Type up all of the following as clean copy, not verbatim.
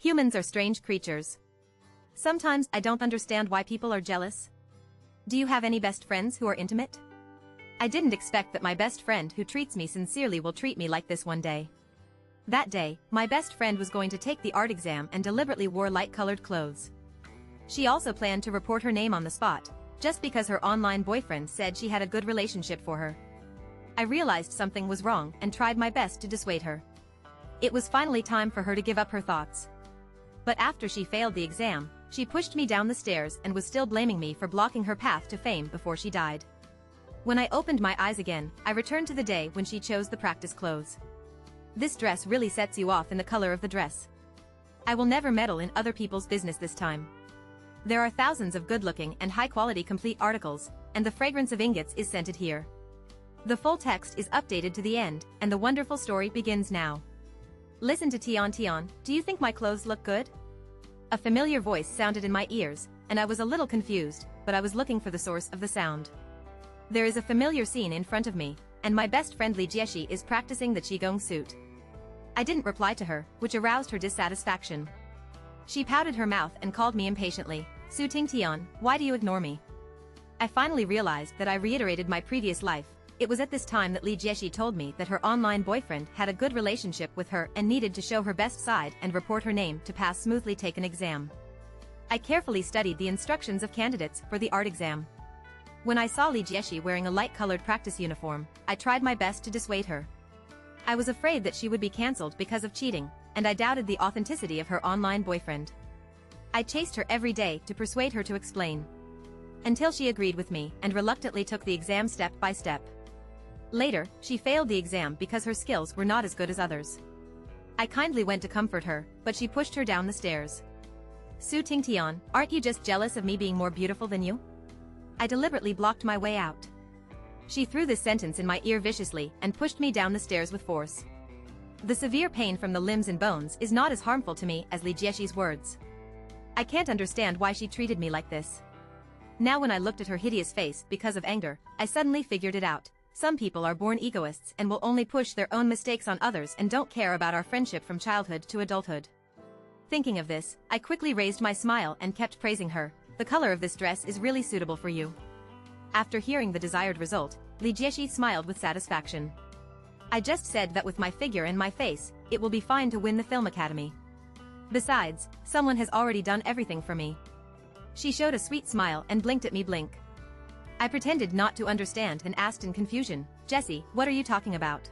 Humans are strange creatures. Sometimes I don't understand why people are jealous. Do you have any best friends who are intimate? I didn't expect that my best friend who treats me sincerely will treat me like this one day. That day, my best friend was going to take the art exam and deliberately wore light-colored clothes. She also planned to report her name on the spot, just because her online boyfriend said she had a good relationship for her. I realized something was wrong and tried my best to dissuade her. It was finally time for her to give up her thoughts. But after she failed the exam, she pushed me down the stairs and was still blaming me for blocking her path to fame before she died. When I opened my eyes again, I returned to the day when she chose the practice clothes. This dress really sets you off in the color of the dress. I will never meddle in other people's business this time. There are thousands of good-looking and high-quality complete articles, and the fragrance of ingots is scented here. The full text is updated to the end, and the wonderful story begins now. Listen to Tian Tian, do you think my clothes look good? A familiar voice sounded in my ears, and I was a little confused, but I was looking for the source of the sound. There is a familiar scene in front of me, and my best friend Li Jieshi is practicing the Qigong suit. I didn't reply to her, which aroused her dissatisfaction. She pouted her mouth and called me impatiently, Su Tingtian, why do you ignore me? I finally realized that I reiterated my previous life. It was at this time that Li Jieshi told me that her online boyfriend had a good relationship with her and needed to show her best side and report her name to pass smoothly take an exam. I carefully studied the instructions of candidates for the art exam. When I saw Li Jieshi wearing a light-colored practice uniform, I tried my best to dissuade her. I was afraid that she would be cancelled because of cheating, and I doubted the authenticity of her online boyfriend. I chased her every day to persuade her to explain. Until she agreed with me and reluctantly took the exam step by step. Later, she failed the exam because her skills were not as good as others. I kindly went to comfort her, but she pushed her down the stairs. Su Tingtian, aren't you just jealous of me being more beautiful than you? I deliberately blocked my way out. She threw this sentence in my ear viciously and pushed me down the stairs with force. The severe pain from the limbs and bones is not as harmful to me as Li Jieshi's words. I can't understand why she treated me like this. Now when I looked at her hideous face because of anger, I suddenly figured it out. Some people are born egoists and will only push their own mistakes on others and don't care about our friendship from childhood to adulthood. Thinking of this, I quickly raised my smile and kept praising her. The color of this dress is really suitable for you. After hearing the desired result, Li Jieshi smiled with satisfaction. I just said that with my figure and my face, it will be fine to win the Film Academy. Besides, someone has already done everything for me. She showed a sweet smile and blinked at me blink. I pretended not to understand and asked in confusion, Jessie, what are you talking about?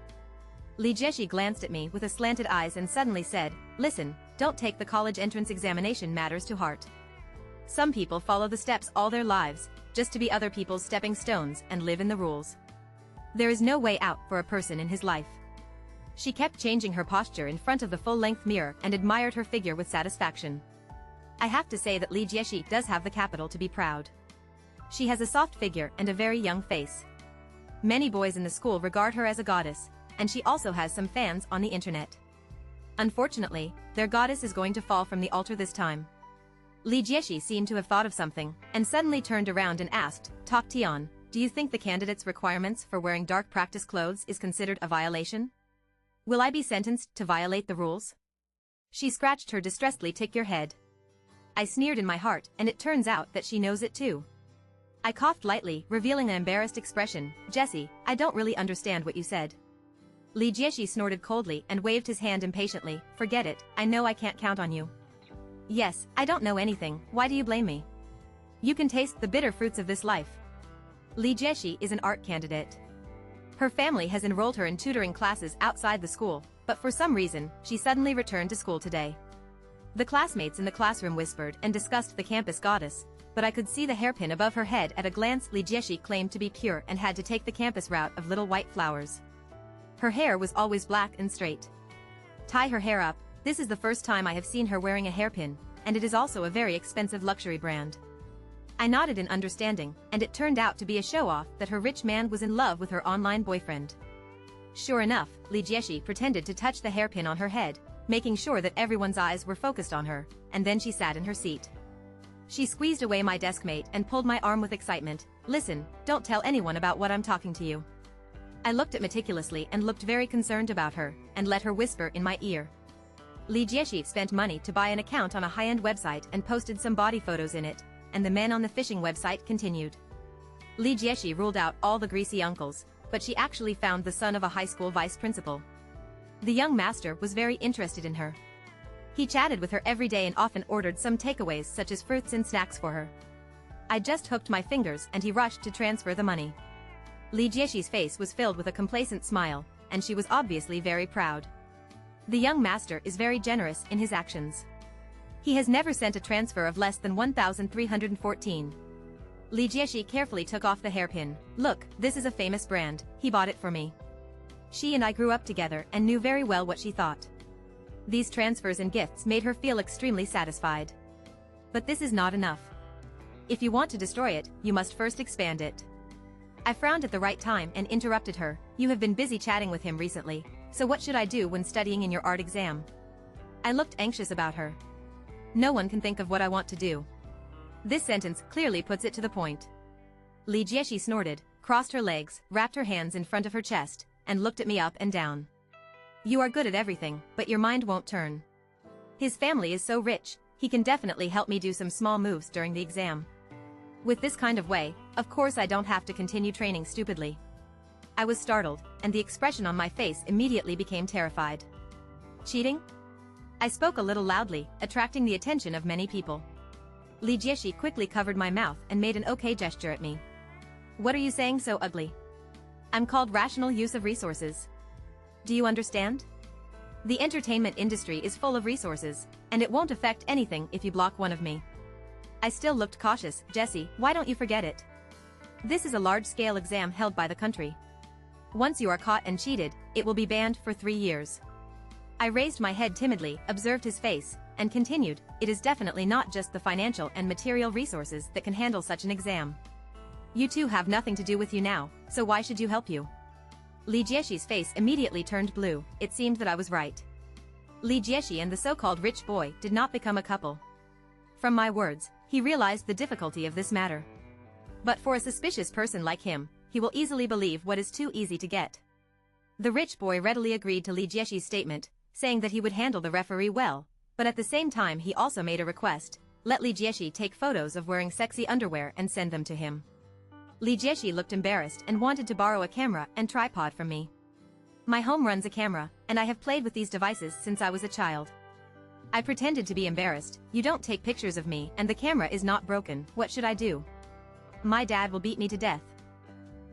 Li Jieshi glanced at me with a slanted eyes and suddenly said, listen, don't take the college entrance examination matters to heart. Some people follow the steps all their lives, just to be other people's stepping stones and live in the rules. There is no way out for a person in his life. She kept changing her posture in front of the full-length mirror and admired her figure with satisfaction. I have to say that Li Jieshi does have the capital to be proud. She has a soft figure and a very young face. Many boys in the school regard her as a goddess, and she also has some fans on the internet. Unfortunately, their goddess is going to fall from the altar this time. Li Jieshi seemed to have thought of something, and suddenly turned around and asked, Tok Tian, do you think the candidate's requirements for wearing dark practice clothes is considered a violation? Will I be sentenced to violate the rules? She scratched her distressedly thick head. I sneered in my heart, and it turns out that she knows it too. I coughed lightly, revealing an embarrassed expression. Jessie, I don't really understand what you said. Li Jieshi snorted coldly and waved his hand impatiently. Forget it, I know I can't count on you. Yes, I don't know anything, why do you blame me? You can taste the bitter fruits of this life. Li Jieshi is an art candidate. Her family has enrolled her in tutoring classes outside the school, but for some reason, she suddenly returned to school today. The classmates in the classroom whispered and discussed the campus goddess, but I could see the hairpin above her head at a glance. Li Jieshi claimed to be pure and had to take the campus route of little white flowers. Her hair was always black and straight. Tie her hair up, this is the first time I have seen her wearing a hairpin, and it is also a very expensive luxury brand. I nodded in understanding, and it turned out to be a show-off that her rich man was in love with her online boyfriend. Sure enough, Li Jieshi pretended to touch the hairpin on her head, making sure that everyone's eyes were focused on her, and then she sat in her seat. She squeezed away my deskmate and pulled my arm with excitement. Listen, don't tell anyone about what I'm talking to you. I looked at meticulously and looked very concerned about her, and let her whisper in my ear. Li Jieshi spent money to buy an account on a high-end website and posted some body photos in it, and the men on the phishing website continued. Li Jieshi ruled out all the greasy uncles, but she actually found the son of a high school vice principal. The young master was very interested in her. He chatted with her every day and often ordered some takeaways such as fruits and snacks for her. I just hooked my fingers and he rushed to transfer the money. Li Jieshi's face was filled with a complacent smile, and she was obviously very proud. The young master is very generous in his actions. He has never sent a transfer of less than 1,314. Li Jieshi carefully took off the hairpin. Look, this is a famous brand, he bought it for me. She and I grew up together and knew very well what she thought. These transfers and gifts made her feel extremely satisfied. But this is not enough. If you want to destroy it, you must first expand it. I frowned at the right time and interrupted her. You have been busy chatting with him recently, so what should I do when studying in your art exam? I looked anxious about her. No one can think of what I want to do. This sentence clearly puts it to the point. Li Jieshi snorted, crossed her legs, wrapped her hands in front of her chest, and looked at me up and down. You are good at everything, but your mind won't turn. His family is so rich, he can definitely help me do some small moves during the exam. With this kind of way, of course I don't have to continue training stupidly. I was startled, and the expression on my face immediately became terrified. Cheating? I spoke a little loudly, attracting the attention of many people. Li Jieshi quickly covered my mouth and made an okay gesture at me. What are you saying so ugly? I'm called rational use of resources. Do you understand? The entertainment industry is full of resources, and it won't affect anything if you block one of me. I still looked cautious. Jessie, why don't you forget it? This is a large-scale exam held by the country. Once you are caught and cheated, it will be banned for 3 years. I raised my head timidly, observed his face, and continued, it is definitely not just the financial and material resources that can handle such an exam. You two have nothing to do with you now, so why should you help you? Li Jieshi's face immediately turned blue. It seemed that I was right. Li Jieshi and the so-called rich boy did not become a couple. From my words, he realized the difficulty of this matter. But for a suspicious person like him, he will easily believe what is too easy to get. The rich boy readily agreed to Li Jieshi's statement, saying that he would handle the referee well, but at the same time he also made a request, let Li Jieshi take photos of wearing sexy underwear and send them to him. Li Jieshi looked embarrassed and wanted to borrow a camera and tripod from me. My home runs a camera, and I have played with these devices since I was a child. I pretended to be embarrassed. You don't take pictures of me and the camera is not broken, what should I do? My dad will beat me to death.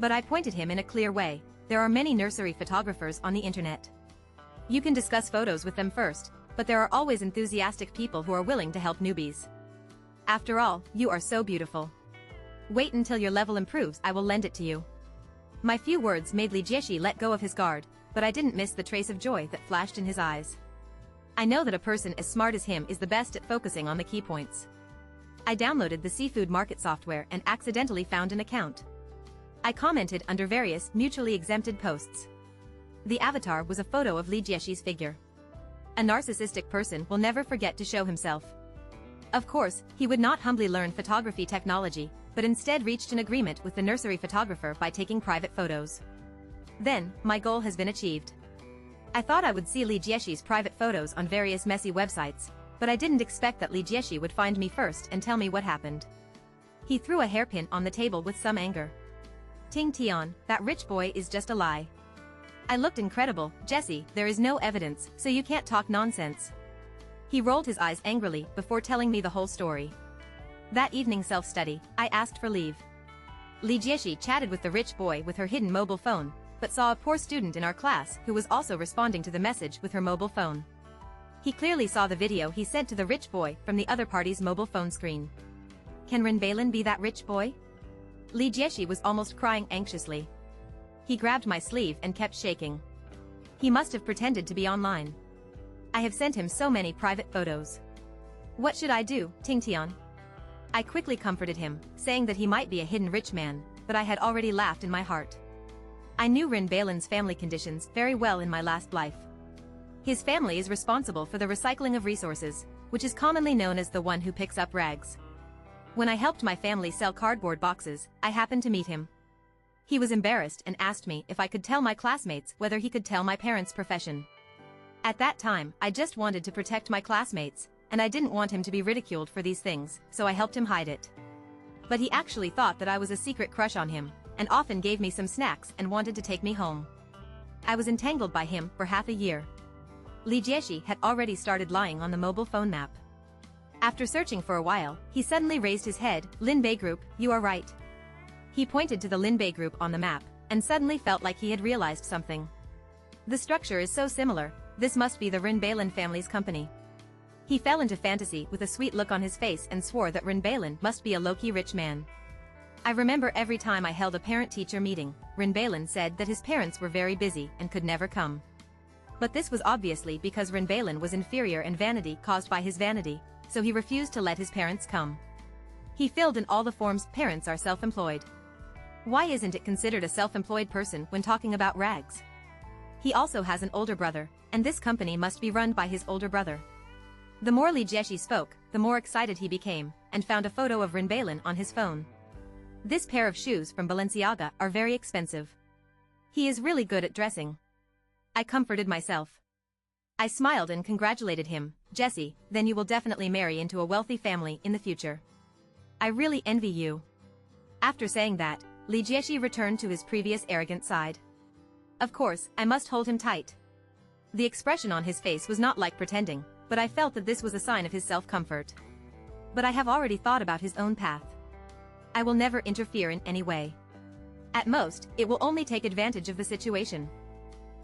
But I pointed him in a clear way. There are many nursery photographers on the internet. You can discuss photos with them first, but there are always enthusiastic people who are willing to help newbies. After all, you are so beautiful. Wait until your level improves, I will lend it to you. My few words made Li Jieshi let go of his guard, but I didn't miss the trace of joy that flashed in his eyes. I know that a person as smart as him is the best at focusing on the key points. I downloaded the seafood market software and accidentally found an account. I commented under various mutually exempted posts. The avatar was a photo of Li Jieshi's figure. A narcissistic person will never forget to show himself. Of course, he would not humbly learn photography technology, but instead reached an agreement with the nursery photographer by taking private photos. Then, my goal has been achieved. I thought I would see Li Jieshi's private photos on various messy websites, but I didn't expect that Li Jieshi would find me first and tell me what happened. He threw a hairpin on the table with some anger. Ting Tian, that rich boy is just a lie. I looked incredible. Jessie, there is no evidence, so you can't talk nonsense. He rolled his eyes angrily before telling me the whole story. That evening self-study, I asked for leave. Li Jieshi chatted with the rich boy with her hidden mobile phone, but saw a poor student in our class who was also responding to the message with her mobile phone. He clearly saw the video he sent to the rich boy from the other party's mobile phone screen. Can Renbailin be that rich boy? Li Jieshi was almost crying anxiously. He grabbed my sleeve and kept shaking. He must have pretended to be online. I have sent him so many private photos. What should I do, Ting Tian? I quickly comforted him, saying that he might be a hidden rich man, but I had already laughed in my heart. I knew Renbailin's family conditions very well in my last life. His family is responsible for the recycling of resources, which is commonly known as the one who picks up rags. When I helped my family sell cardboard boxes, I happened to meet him. He was embarrassed and asked me if I could tell my classmates whether he could tell my parents' profession. At that time, I just wanted to protect my classmates, and I didn't want him to be ridiculed for these things, so I helped him hide it. But he actually thought that I was a secret crush on him, and often gave me some snacks and wanted to take me home. I was entangled by him for half a year. Li Jieshi had already started lying on the mobile phone map. After searching for a while, he suddenly raised his head. Linbei Group, you are right. He pointed to the Linbei Group on the map, and suddenly felt like he had realized something. The structure is so similar, this must be the Rinbailin family's company. He fell into fantasy with a sweet look on his face and swore that Rinbailin must be a low-key rich man. I remember every time I held a parent-teacher meeting, Rinbailin said that his parents were very busy and could never come. But this was obviously because Rinbailin was inferior and vanity caused by his vanity, so he refused to let his parents come. He filled in all the forms. Parents are self-employed. Why isn't it considered a self-employed person when talking about rags? He also has an older brother, and this company must be run by his older brother. The more Li Jieshi spoke, the more excited he became, and found a photo of Rinbailin on his phone. This pair of shoes from Balenciaga are very expensive. He is really good at dressing. I comforted myself. I smiled and congratulated him. Jesse, then you will definitely marry into a wealthy family in the future. I really envy you. After saying that, Li Jieshi returned to his previous arrogant side. Of course, I must hold him tight. The expression on his face was not like pretending, but I felt that this was a sign of his self-comfort. But I have already thought about his own path. I will never interfere in any way. At most, it will only take advantage of the situation.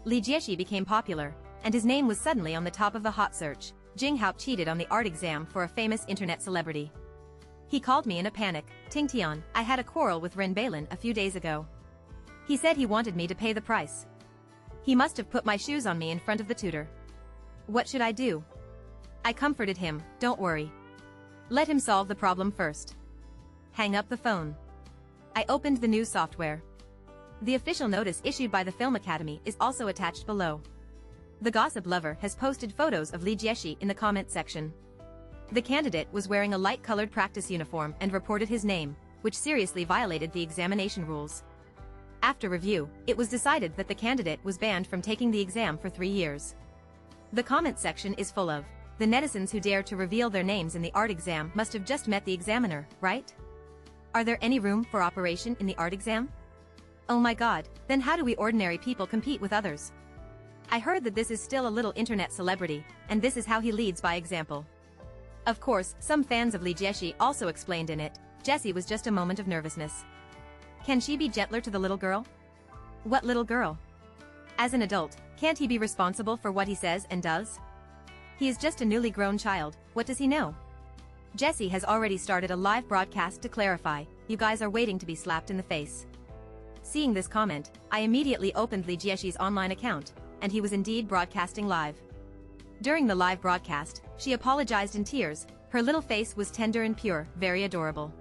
Li Jieshi became popular, and his name was suddenly on the top of the hot search. Jing Hao cheated on the art exam for a famous internet celebrity. He called me in a panic. Tingtian, I had a quarrel with Rinbailin a few days ago. He said he wanted me to pay the price. He must have put my shoes on me in front of the tutor. What should I do? I comforted him, don't worry. Let him solve the problem first. Hang up the phone. I opened the news software. The official notice issued by the Film Academy is also attached below. The gossip lover has posted photos of Li Jieshi in the comment section. The candidate was wearing a light-colored practice uniform and reported his name, which seriously violated the examination rules. After review, it was decided that the candidate was banned from taking the exam for 3 years. The comment section is full of, the netizens who dare to reveal their names in the art exam must have just met the examiner, right? Are there any room for operation in the art exam? Oh my god, then how do we ordinary people compete with others? I heard that this is still a little internet celebrity, and this is how he leads by example. Of course, some fans of Li Jieshi also explained in it, Jessie was just a moment of nervousness. Can she be gentler to the little girl? What little girl? As an adult, can't he be responsible for what he says and does? He is just a newly grown child, what does he know? Jessie has already started a live broadcast to clarify, you guys are waiting to be slapped in the face. Seeing this comment, I immediately opened Li Jieshi's online account, and he was indeed broadcasting live. During the live broadcast, she apologized in tears, her little face was tender and pure, very adorable.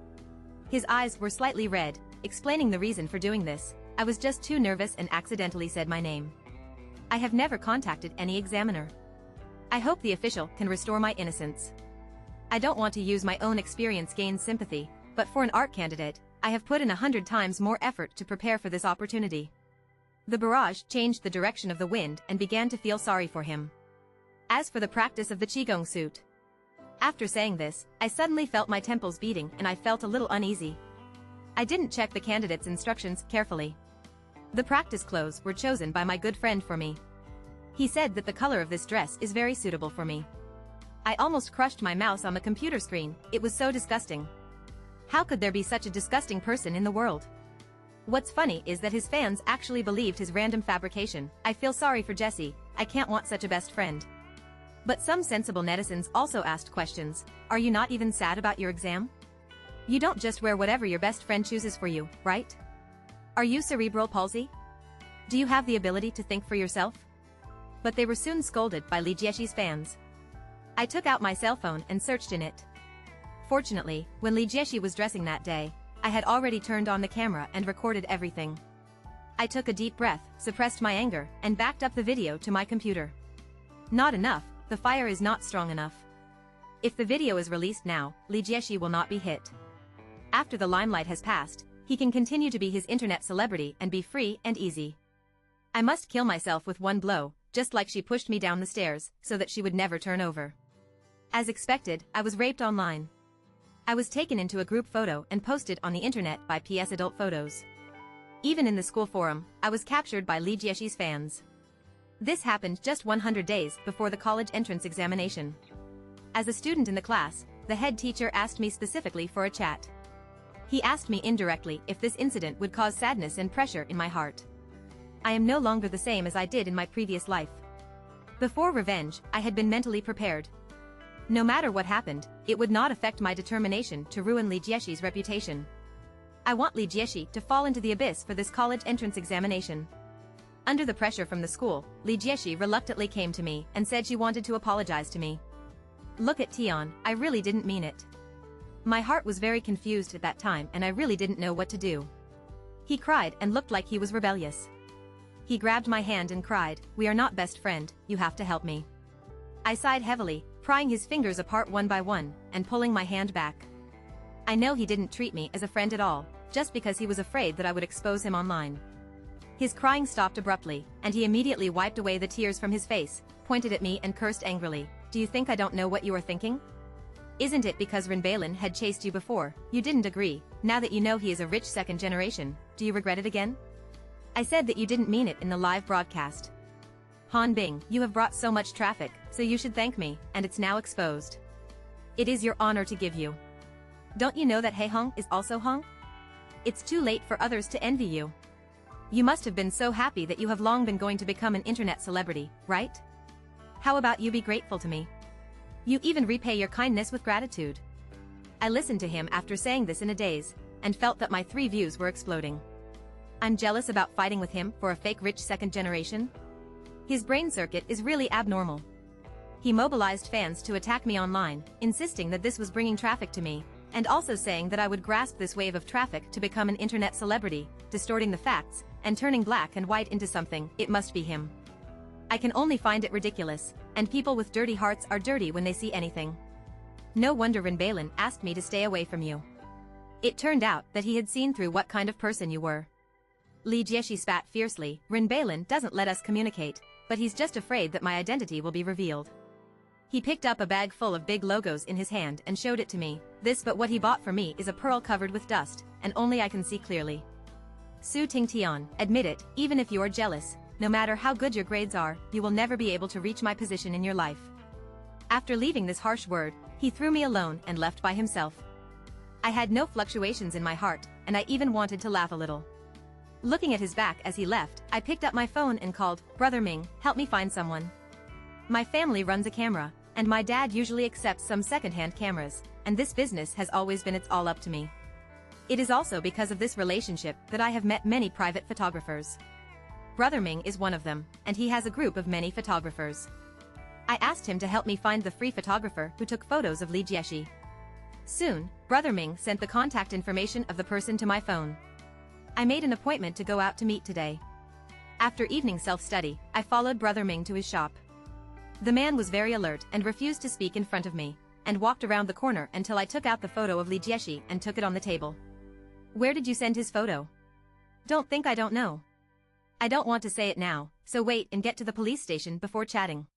His eyes were slightly red, explaining the reason for doing this, I was just too nervous and accidentally said my name. I have never contacted any examiner. I hope the official can restore my innocence. I don't want to use my own experience gain sympathy, but for an art candidate, I have put in 100 times more effort to prepare for this opportunity. The barrage changed the direction of the wind and began to feel sorry for him. As for the practice of the Qigong suit. After saying this, I suddenly felt my temples beating and I felt a little uneasy. I didn't check the candidate's instructions carefully. The practice clothes were chosen by my good friend for me. He said that the color of this dress is very suitable for me. I almost crushed my mouse on the computer screen, it was so disgusting. How could there be such a disgusting person in the world? What's funny is that his fans actually believed his random fabrication. I feel sorry for Jessie, I can't want such a best friend. But some sensible netizens also asked questions, are you not even sad about your exam? You don't just wear whatever your best friend chooses for you, right? Are you cerebral palsy? Do you have the ability to think for yourself? But they were soon scolded by Li Jieshi's fans. I took out my cell phone and searched in it. Fortunately, when Li Jieshi was dressing that day, I had already turned on the camera and recorded everything. I took a deep breath, suppressed my anger, and backed up the video to my computer. Not enough, the fire is not strong enough. If the video is released now, Li Jieshi will not be hit. After the limelight has passed, he can continue to be his internet celebrity and be free and easy. I must kill myself with one blow, just like she pushed me down the stairs, so that she would never turn over. As expected, I was raped online. I was taken into a group photo and posted on the internet by PS Adult Photos. Even in the school forum, I was captured by Lee Jieshi's fans. This happened just 100 days before the college entrance examination. As a student in the class, the head teacher asked me specifically for a chat. He asked me indirectly if this incident would cause sadness and pressure in my heart. I am no longer the same as I did in my previous life. Before revenge, I had been mentally prepared. No matter what happened, it would not affect my determination to ruin Lee Jieshi's reputation. I want Lee Jieshi to fall into the abyss for this college entrance examination. Under the pressure from the school, Lee Jieshi reluctantly came to me and said she wanted to apologize to me. Look at Tion, I really didn't mean it. My heart was very confused at that time and I really didn't know what to do. He cried and looked like he was rebellious. He grabbed my hand and cried, "We are not best friend, you have to help me." I sighed heavily, prying his fingers apart one by one, and pulling my hand back. I know he didn't treat me as a friend at all, just because he was afraid that I would expose him online. His crying stopped abruptly, and he immediately wiped away the tears from his face, pointed at me and cursed angrily. "Do you think I don't know what you are thinking? Isn't it because Renbailin had chased you before, you didn't agree, now that you know he is a rich second generation, do you regret it again? I said that you didn't mean it in the live broadcast. Han Bing, you have brought so much traffic, so you should thank me, and it's now exposed. It is your honor to give you. Don't you know that He Hong is also Hong? It's too late for others to envy you. You must have been so happy that you have long been going to become an internet celebrity, right? How about you be grateful to me? You even repay your kindness with gratitude." I listened to him after saying this in a daze, and felt that my 3 views were exploding. I'm jealous about fighting with him for a fake rich second generation? His brain circuit is really abnormal. He mobilized fans to attack me online, insisting that this was bringing traffic to me, and also saying that I would grasp this wave of traffic to become an internet celebrity, distorting the facts, and turning black and white into something. It must be him. I can only find it ridiculous, and people with dirty hearts are dirty when they see anything. No wonder Renbailin asked me to stay away from you. It turned out that he had seen through what kind of person you were. Lee Jieshi spat fiercely. Renbailin doesn't let us communicate, but he's just afraid that my identity will be revealed. He picked up a bag full of big logos in his hand and showed it to me. But what he bought for me is a pearl covered with dust, and only I can see clearly. Su Tingtian, admit it, even if you are jealous, no matter how good your grades are, you will never be able to reach my position in your life. After leaving this harsh word, he threw me alone and left by himself. I had no fluctuations in my heart, and I even wanted to laugh a little. Looking at his back as he left, I picked up my phone and called, "Brother Ming, help me find someone." My family runs a camera, and my dad usually accepts some second-hand cameras, and this business has always been it's all up to me. It is also because of this relationship that I have met many private photographers. Brother Ming is one of them, and he has a group of many photographers. I asked him to help me find the free photographer who took photos of Lee Jieshi. Soon, Brother Ming sent the contact information of the person to my phone. I made an appointment to go out to meet today. After evening self-study, I followed Brother Ming to his shop. The man was very alert and refused to speak in front of me, and walked around the corner until I took out the photo of Lee Jieshi and took it on the table. "Where did you send his photo?" "Don't think I don't know. I don't want to say it now, so wait and get to the police station before chatting."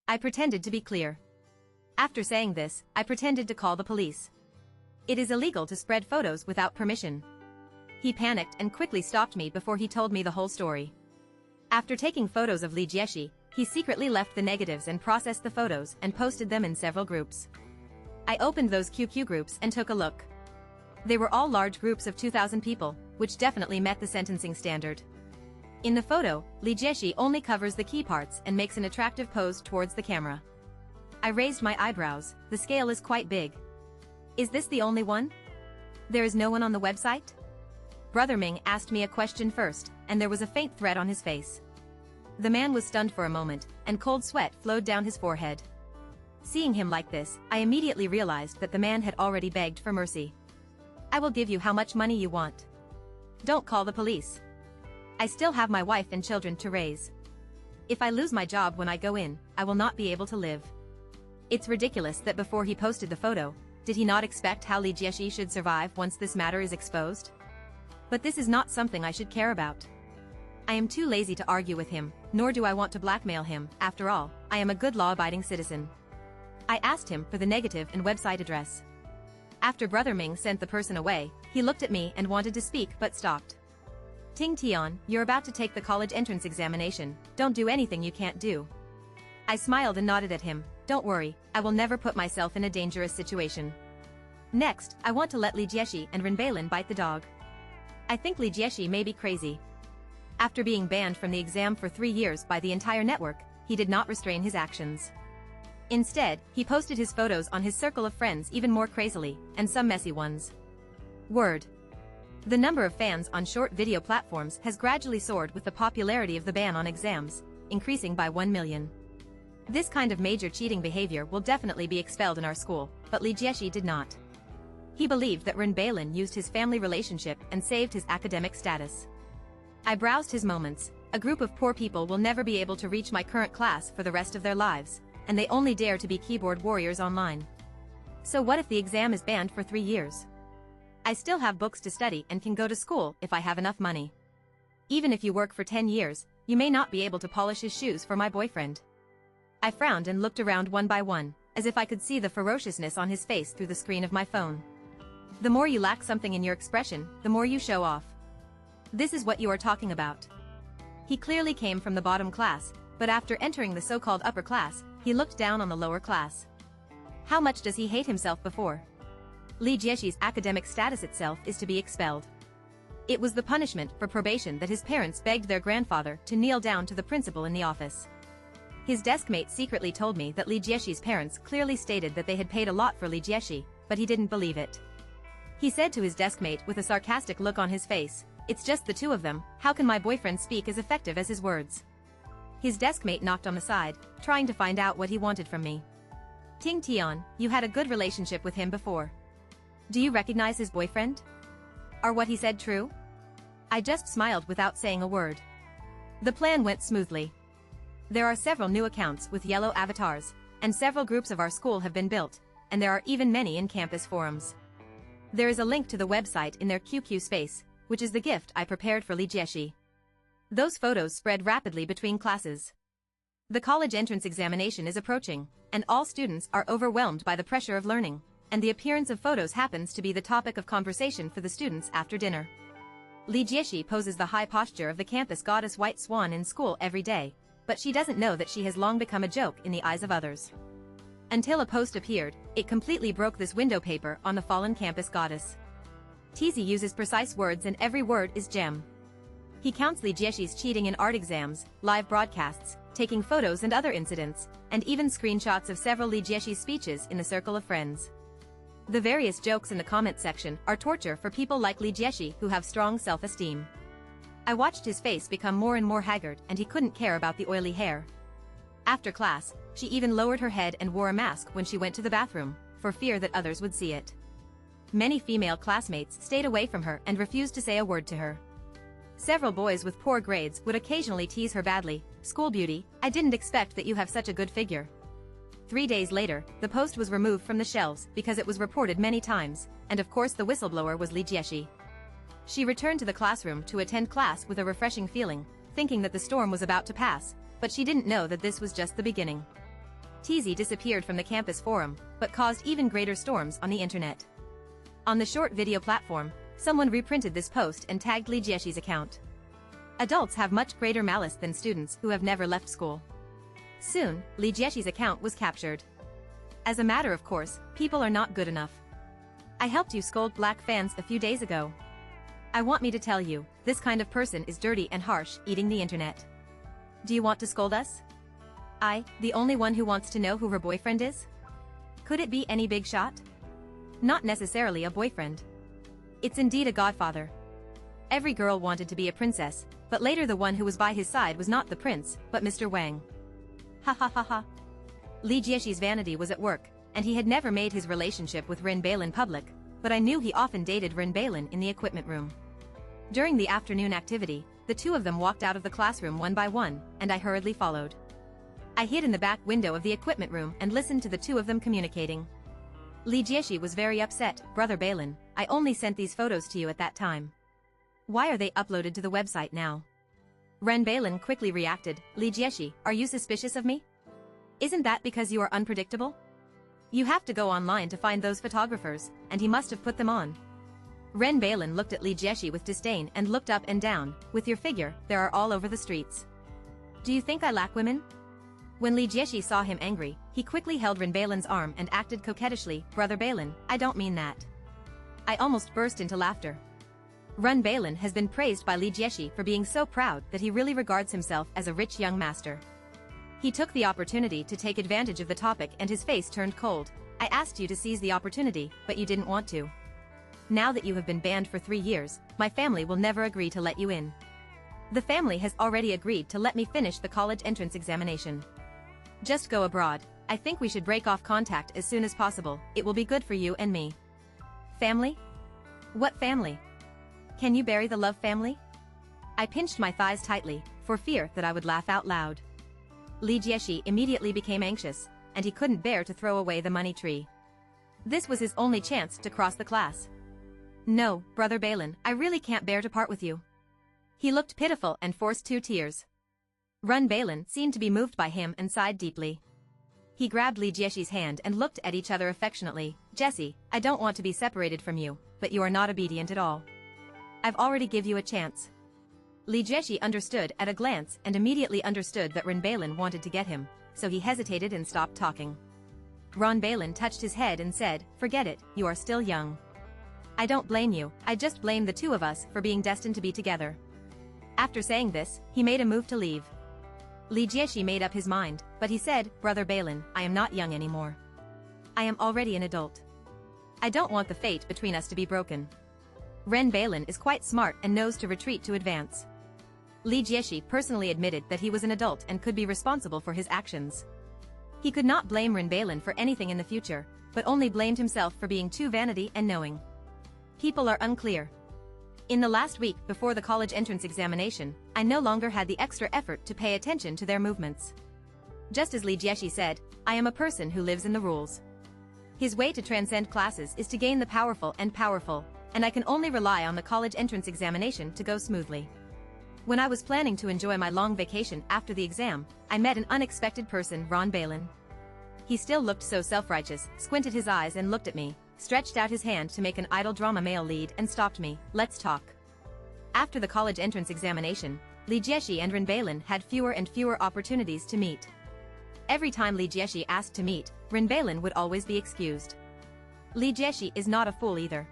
I pretended to be clear. After saying this, I pretended to call the police. It is illegal to spread photos without permission. He panicked and quickly stopped me before he told me the whole story. After taking photos of Lee Jieshi, he secretly left the negatives and processed the photos and posted them in several groups. I opened those QQ groups and took a look. They were all large groups of 2,000 people, which definitely met the sentencing standard. In the photo, Lee Jieshi only covers the key parts and makes an attractive pose towards the camera. I raised my eyebrows. The scale is quite big. Is this the only one? There is no one on the website? Brother Ming asked me a question first, and there was a faint threat on his face. The man was stunned for a moment, and cold sweat flowed down his forehead. Seeing him like this, I immediately realized that the man had already begged for mercy. "I will give you how much money you want. Don't call the police. I still have my wife and children to raise. If I lose my job when I go in, I will not be able to live." It's ridiculous that before he posted the photo, did he not expect how Lee Jieshi should survive once this matter is exposed? But this is not something I should care about. I am too lazy to argue with him, nor do I want to blackmail him. After all, I am a good law-abiding citizen. I asked him for the negative and website address. After Brother Ming sent the person away, he looked at me and wanted to speak but stopped. Ting Tian, you're about to take the college entrance examination, don't do anything you can't do. I smiled and nodded at him, don't worry, I will never put myself in a dangerous situation. Next, I want to let Li Jieshi and Ren Bailin bite the dog. I think Li Jieshi may be crazy. After being banned from the exam for 3 years by the entire network, he did not restrain his actions. Instead, he posted his photos on his circle of friends even more crazily, and some messy ones. Word. The number of fans on short video platforms has gradually soared with the popularity of the ban on exams, increasing by 1 million. This kind of major cheating behavior will definitely be expelled in our school, but Li Jieshi did not. He believed that Ren Bailin used his family relationship and saved his academic status. I browsed his moments. A group of poor people will never be able to reach my current class for the rest of their lives, and they only dare to be keyboard warriors online. So what if the exam is banned for 3 years? I still have books to study and can go to school if I have enough money. Even if you work for 10 years, you may not be able to polish his shoes for my boyfriend. I frowned and looked around one by one, as if I could see the ferociousness on his face through the screen of my phone. The more you lack something in your expression, the more you show off. This is what you are talking about. He clearly came from the bottom class, but after entering the so-called upper class, he looked down on the lower class. How much does he hate himself before? Li Jieshi's academic status itself is to be expelled. It was the punishment for probation that his parents begged their grandfather to kneel down to the principal in the office. His deskmate secretly told me that Li Jieshi's parents clearly stated that they had paid a lot for Li Jieshi, but he didn't believe it. He said to his deskmate with a sarcastic look on his face, "It's just the 2 of them, how can my boyfriend speak as effective as his words?" His deskmate knocked on the side, trying to find out what he wanted from me. "Ting Tian, you had a good relationship with him before. Do you recognize his boyfriend? Are what he said true?" I just smiled without saying a word. The plan went smoothly. There are several new accounts with yellow avatars, and several groups of our school have been built, and there are even many in campus forums. There is a link to the website in their QQ space, which is the gift I prepared for Li Jieshi. Those photos spread rapidly between classes. The college entrance examination is approaching, and all students are overwhelmed by the pressure of learning, and the appearance of photos happens to be the topic of conversation for the students after dinner. Li Jieshi poses the high posture of the campus goddess White Swan in school every day, but she doesn't know that she has long become a joke in the eyes of others. Until a post appeared, it completely broke this window paper on the fallen campus goddess. Teasy uses precise words and every word is gem. He counts Li Jieshi's cheating in art exams, live broadcasts, taking photos and other incidents, and even screenshots of several Li Jieshi's speeches in the circle of friends. The various jokes in the comment section are torture for people like Li Jieshi who have strong self-esteem. I watched his face become more and more haggard and he couldn't care about the oily hair. After class, she even lowered her head and wore a mask when she went to the bathroom, for fear that others would see it. Many female classmates stayed away from her and refused to say a word to her. Several boys with poor grades would occasionally tease her badly, "School beauty, I didn't expect that you have such a good figure." 3 days later, the post was removed from the shelves because it was reported many times, and of course the whistleblower was Li Jieshi. She returned to the classroom to attend class with a refreshing feeling, thinking that the storm was about to pass, but she didn't know that this was just the beginning. Teasy disappeared from the campus forum, but caused even greater storms on the internet. On the short video platform, someone reprinted this post and tagged Li Jieshi's account. Adults have much greater malice than students who have never left school. Soon, Li Jieshi's account was captured. As a matter of course, people are not good enough. I helped you scold black fans a few days ago. I want me to tell you, this kind of person is dirty and harsh, eating the internet. Do you want to scold us? I, the only one who wants to know who her boyfriend is? Could it be any big shot? Not necessarily a boyfriend. It's indeed a godfather. Every girl wanted to be a princess, but later the one who was by his side was not the prince, but Mr. Wang. Ha ha ha ha. Li Jieshi's vanity was at work, and he had never made his relationship with Ren Bailin public, but I knew he often dated Ren Bailin in the equipment room. During the afternoon activity, the 2 of them walked out of the classroom one by one, and I hurriedly followed. I hid in the back window of the equipment room and listened to the 2 of them communicating. Li Jieshi was very upset. "Brother Bailin, I only sent these photos to you at that time. Why are they uploaded to the website now?" Ren Balin quickly reacted, Li Jieshi, are you suspicious of me? Isn't that because you are unpredictable? You have to go online to find those photographers, and he must have put them on. Ren Balin looked at Li Jieshi with disdain and looked up and down, with your figure, there are all over the streets. Do you think I lack women? When Li Jieshi saw him angry, he quickly held Ren Balin's arm and acted coquettishly, Brother Balin, I don't mean that. I almost burst into laughter. Ren Balin has been praised by Li Jieshi for being so proud that he really regards himself as a rich young master. He took the opportunity to take advantage of the topic and his face turned cold. I asked you to seize the opportunity, but you didn't want to. Now that you have been banned for 3 years, my family will never agree to let you in. The family has already agreed to let me finish the college entrance examination. Just go abroad. I think we should break off contact as soon as possible. It will be good for you and me. Family? What family? Can you bury the love family? I pinched my thighs tightly, for fear that I would laugh out loud. Li Jieshi immediately became anxious, and he couldn't bear to throw away the money tree. This was his only chance to cross the class. No, Brother Balin, I really can't bear to part with you. He looked pitiful and forced 2 tears. Ren Balin seemed to be moved by him and sighed deeply. He grabbed Li Jieshi's hand and looked at each other affectionately. Jesse, I don't want to be separated from you, but you are not obedient at all. I've already give you a chance. Li Jieshi understood at a glance and immediately understood that Ren Balin wanted to get him, so he hesitated and stopped talking. Ren Balin touched his head and said, forget it, you are still young. I don't blame you, I just blame the 2 of us for being destined to be together. After saying this, he made a move to leave. Li Jieshi made up his mind, but he said, Brother Balin, I am not young anymore. I am already an adult. I don't want the fate between us to be broken. Ren Balin is quite smart and knows to retreat to advance. Li Jieshi personally admitted that he was an adult and could be responsible for his actions. He could not blame Ren Balin for anything in the future, but only blamed himself for being too vanity and knowing. People are unclear. In the last week before the college entrance examination, I no longer had the extra effort to pay attention to their movements. Just as Li Jieshi said, I am a person who lives in the rules. His way to transcend classes is to gain the powerful, and I can only rely on the college entrance examination to go smoothly. When I was planning to enjoy my long vacation after the exam, I met an unexpected person, Ren Balin. He still looked so self-righteous, squinted his eyes and looked at me, stretched out his hand to make an idol drama male lead and stopped me, let's talk. After the college entrance examination, Li Jieshi and Ren Balin had fewer and fewer opportunities to meet. Every time Li Jieshi asked to meet, Ren Balin would always be excused. Li Jieshi is not a fool either.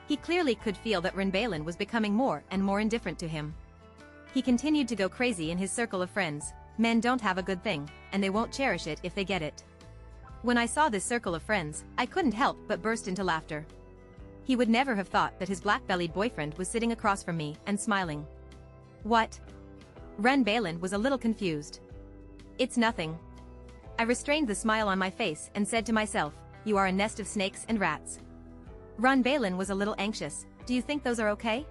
He clearly could feel that Ren Balin was becoming more and more indifferent to him. He continued to go crazy in his circle of friends. Men don't have a good thing, and they won't cherish it if they get it. When I saw this circle of friends, I couldn't help but burst into laughter. He would never have thought that his black-bellied boyfriend was sitting across from me and smiling. What? Ren Balin was a little confused. It's nothing. I restrained the smile on my face and said to myself, you are a nest of snakes and rats. Ren Balin was a little anxious. Do you think those are okay?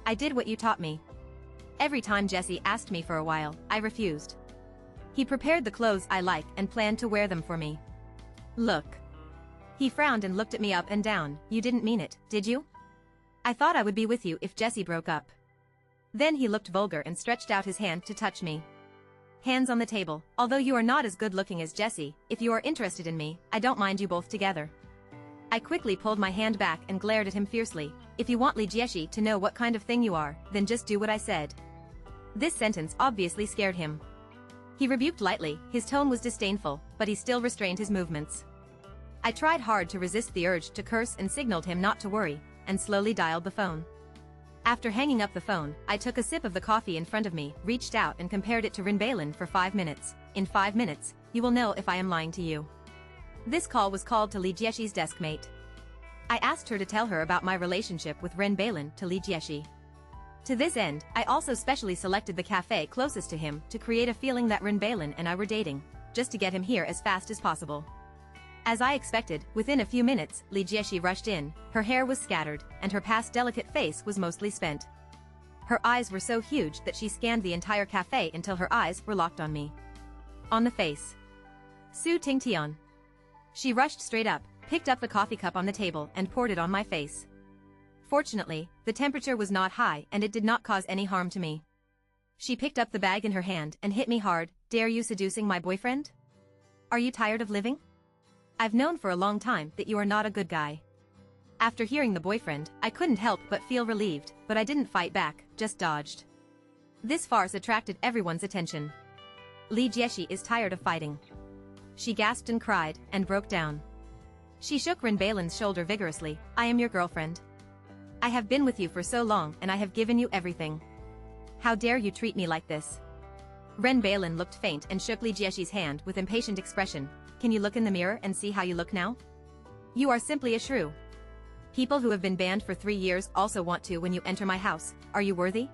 I did what you taught me. Every time Jesse asked me for a while, I refused. He prepared the clothes I like and planned to wear them for me. Look. He frowned and looked at me up and down. You didn't mean it, did you? I thought I would be with you if Jesse broke up. Then he looked vulgar and stretched out his hand to touch me. Hands on the table. Although you are not as good looking as Jesse, if you are interested in me, I don't mind you both together. I quickly pulled my hand back and glared at him fiercely. If you want Li Jieshi to know what kind of thing you are, then just do what I said. This sentence obviously scared him. He rebuked lightly, his tone was disdainful, but he still restrained his movements. I tried hard to resist the urge to curse and signaled him not to worry, and slowly dialed the phone. After hanging up the phone, I took a sip of the coffee in front of me, reached out and compared it to Ren Balin for 5 minutes. In 5 minutes, you will know if I am lying to you. This call was called to Li Jieshi's deskmate. I asked her to tell her about my relationship with Ren Balin to Li Jieshi. To this end, I also specially selected the cafe closest to him to create a feeling that Ren Balin and I were dating, just to get him here as fast as possible. As I expected, within a few minutes, Li Jieshi rushed in. Her hair was scattered, and her past delicate face was mostly spent. Her eyes were so huge that she scanned the entire cafe until her eyes were locked on me. On the face. Su Tingtian. She rushed straight up, picked up the coffee cup on the table and poured it on my face. Fortunately, the temperature was not high and it did not cause any harm to me. She picked up the bag in her hand and hit me hard. Dare you seducing my boyfriend? Are you tired of living? I've known for a long time that you are not a good guy. After hearing the boyfriend, I couldn't help but feel relieved, but I didn't fight back, just dodged. This farce attracted everyone's attention. Li Jieshi is tired of fighting. She gasped and cried, and broke down. She shook Renbaelin's shoulder vigorously. I am your girlfriend. I have been with you for so long and I have given you everything. How dare you treat me like this? Renbaelin looked faint and shook Li Jieshi's hand with impatient expression. Can you look in the mirror and see how you look now? You are simply a shrew. People who have been banned for 3 years also want to when you enter my house. Are you worthy?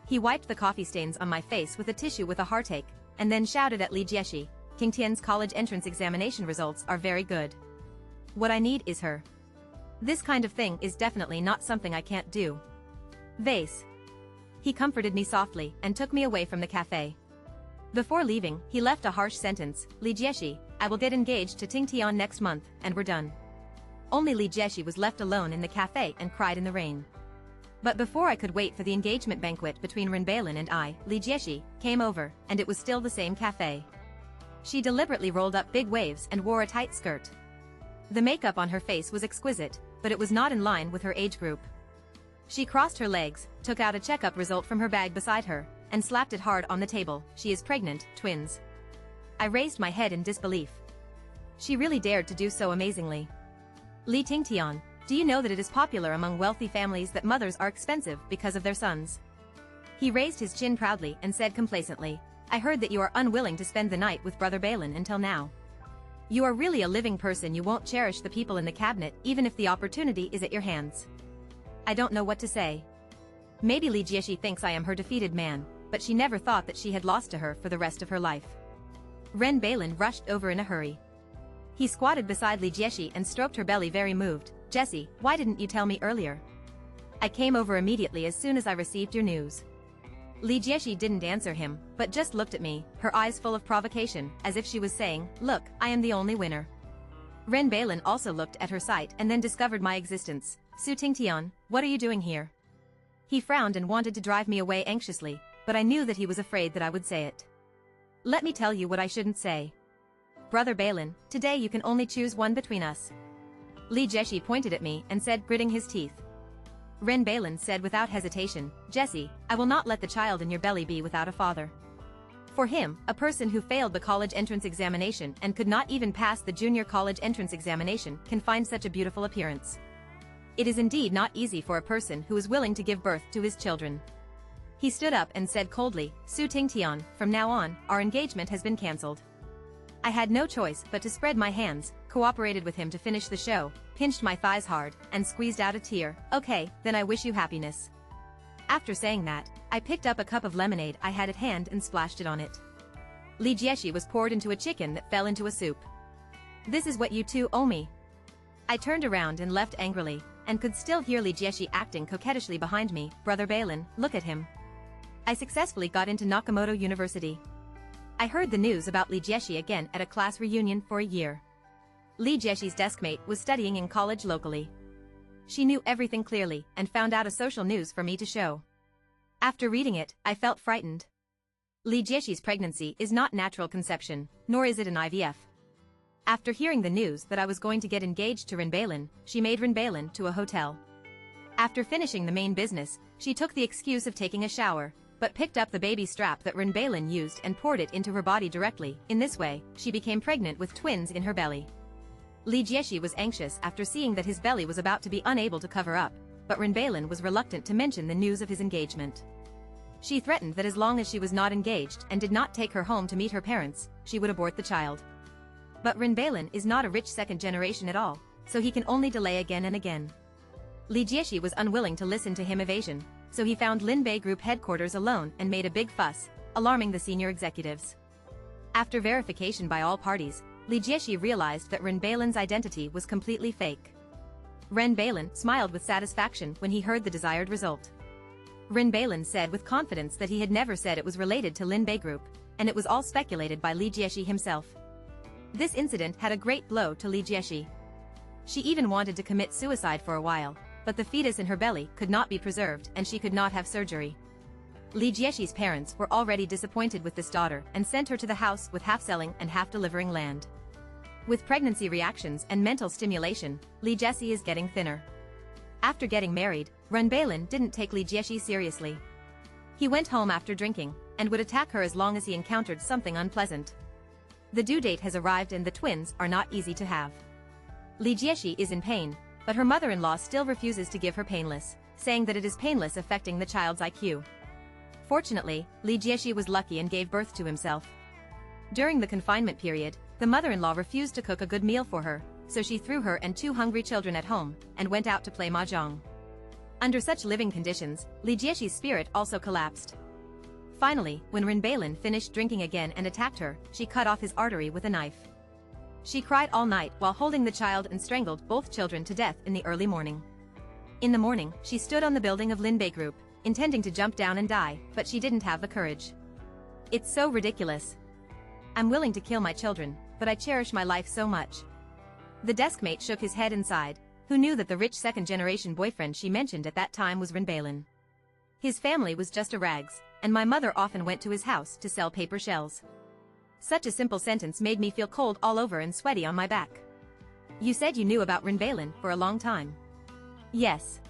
He wiped the coffee stains on my face with a tissue with a heartache, and then shouted at Li Jieshi. King Tian's college entrance examination results are very good. What I need is her. This kind of thing is definitely not something I can't do. Vase. He comforted me softly and took me away from the cafe. Before leaving, he left a harsh sentence. Li Jieshi, I will get engaged to Ting Tian next month, and we're done. Only Li Jieshi was left alone in the cafe and cried in the rain. But before I could wait for the engagement banquet between Renbaelin and I, Li Jieshi came over, and it was still the same cafe. She deliberately rolled up big waves and wore a tight skirt. The makeup on her face was exquisite, but it was not in line with her age group. She crossed her legs, took out a checkup result from her bag beside her, and slapped it hard on the table. She is pregnant, twins. I raised my head in disbelief. She really dared to do so amazingly. Li Tingtian, do you know that it is popular among wealthy families that mothers are expensive because of their sons? He raised his chin proudly and said complacently, I heard that you are unwilling to spend the night with Brother Balin until now. You are really a living person. You won't cherish the people in the cabinet even if the opportunity is at your hands. I don't know what to say. Maybe Li Jieshi thinks I am her defeated man, but she never thought that she had lost to her for the rest of her life. Renbaelin rushed over in a hurry. He squatted beside Li Jieshi and stroked her belly, very moved. Jessie, why didn't you tell me earlier? I came over immediately as soon as I received your news. Li Jieshi didn't answer him, but just looked at me, her eyes full of provocation, as if she was saying, look, I am the only winner. Renbaelin also looked at her site and then discovered my existence. Su Tingtian, what are you doing here? He frowned and wanted to drive me away anxiously, but I knew that he was afraid that I would say it. Let me tell you what I shouldn't say. Brother Balin, today you can only choose one between us. Li Jieshi pointed at me and said, gritting his teeth. Renbaelin said without hesitation, Jessie, I will not let the child in your belly be without a father. For him, a person who failed the college entrance examination and could not even pass the junior college entrance examination can find such a beautiful appearance. It is indeed not easy for a person who is willing to give birth to his children. He stood up and said coldly, Su Tingtian, from now on, our engagement has been cancelled. I had no choice but to spread my hands, cooperated with him to finish the show, pinched my thighs hard, and squeezed out a tear. Okay, then I wish you happiness. After saying that, I picked up a cup of lemonade I had at hand and splashed it on it. Li Jieshi was poured into a chicken that fell into a soup. This is what you two owe me. I turned around and left angrily, and could still hear Li Jieshi acting coquettishly behind me. Brother Balin, look at him. I successfully got into Nakamoto University. I heard the news about Li Jieshi again at a class reunion for a year. Li Jieshi's deskmate was studying in college locally. She knew everything clearly and found out a social news for me to show. After reading it, I felt frightened. Li Jieshi's pregnancy is not natural conception, nor is it an IVF. After hearing the news that I was going to get engaged to Renbaelin, she made Renbaelin to a hotel. After finishing the main business, she took the excuse of taking a shower, but picked up the baby strap that Renbaelin used and poured it into her body directly. In this way, she became pregnant with twins in her belly. Li Jieshi was anxious after seeing that his belly was about to be unable to cover up, but Renbaelin was reluctant to mention the news of his engagement. She threatened that as long as she was not engaged and did not take her home to meet her parents, she would abort the child. But Renbaelin is not a rich second generation at all, so he can only delay again and again. Li Jieshi was unwilling to listen to him evasion, so he found Linbei Group headquarters alone and made a big fuss, alarming the senior executives. After verification by all parties, Li Jieshi realized that Renbaelin's identity was completely fake. Renbaelin smiled with satisfaction when he heard the desired result. Renbaelin said with confidence that he had never said it was related to Linbei Group, and it was all speculated by Li Jieshi himself. This incident had a great blow to Li Jieshi. She even wanted to commit suicide for a while, but the fetus in her belly could not be preserved and she could not have surgery. Li Jiexi's parents were already disappointed with this daughter and sent her to the house with half-selling and half-delivering land. With pregnancy reactions and mental stimulation, Li Jiexi is getting thinner. After getting married, Renbailin didn't take Li Jiexi seriously. He went home after drinking, and would attack her as long as he encountered something unpleasant. The due date has arrived and the twins are not easy to have. Li Jiexi is in pain, but her mother-in-law still refuses to give her painless, saying that it is painless affecting the child's IQ. Fortunately, Li Jiexi was lucky and gave birth to himself. During the confinement period, the mother-in-law refused to cook a good meal for her, so she threw her and 2 hungry children at home, and went out to play mahjong. Under such living conditions, Li Jiexi's spirit also collapsed. Finally, when Renbailin finished drinking again and attacked her, she cut off his artery with a knife. She cried all night while holding the child and strangled both children to death in the early morning. In the morning, she stood on the building of Linbei Group, intending to jump down and die, but she didn't have the courage. It's so ridiculous. I'm willing to kill my children, but I cherish my life so much. The deskmate shook his head and sighed, who knew that the rich second-generation boyfriend she mentioned at that time was Renbailin. His family was just a rags, and my mother often went to his house to sell paper shells. Such a simple sentence made me feel cold all over and sweaty on my back. You said you knew about Renbailin for a long time. Yes.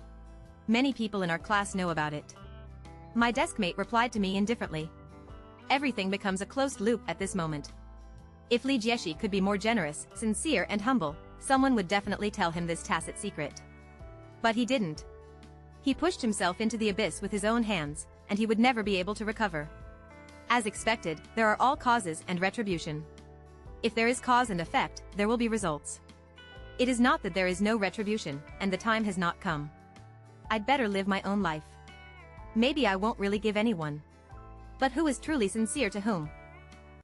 Many people in our class know about it. My deskmate replied to me indifferently. Everything becomes a closed loop at this moment. If Li Jiexi could be more generous, sincere and humble, someone would definitely tell him this tacit secret. But he didn't. He pushed himself into the abyss with his own hands, and he would never be able to recover. As expected, there are all causes and retribution. If there is cause and effect, there will be results. It is not that there is no retribution, and the time has not come. I'd better live my own life. Maybe I won't really give anyone. But who is truly sincere to whom?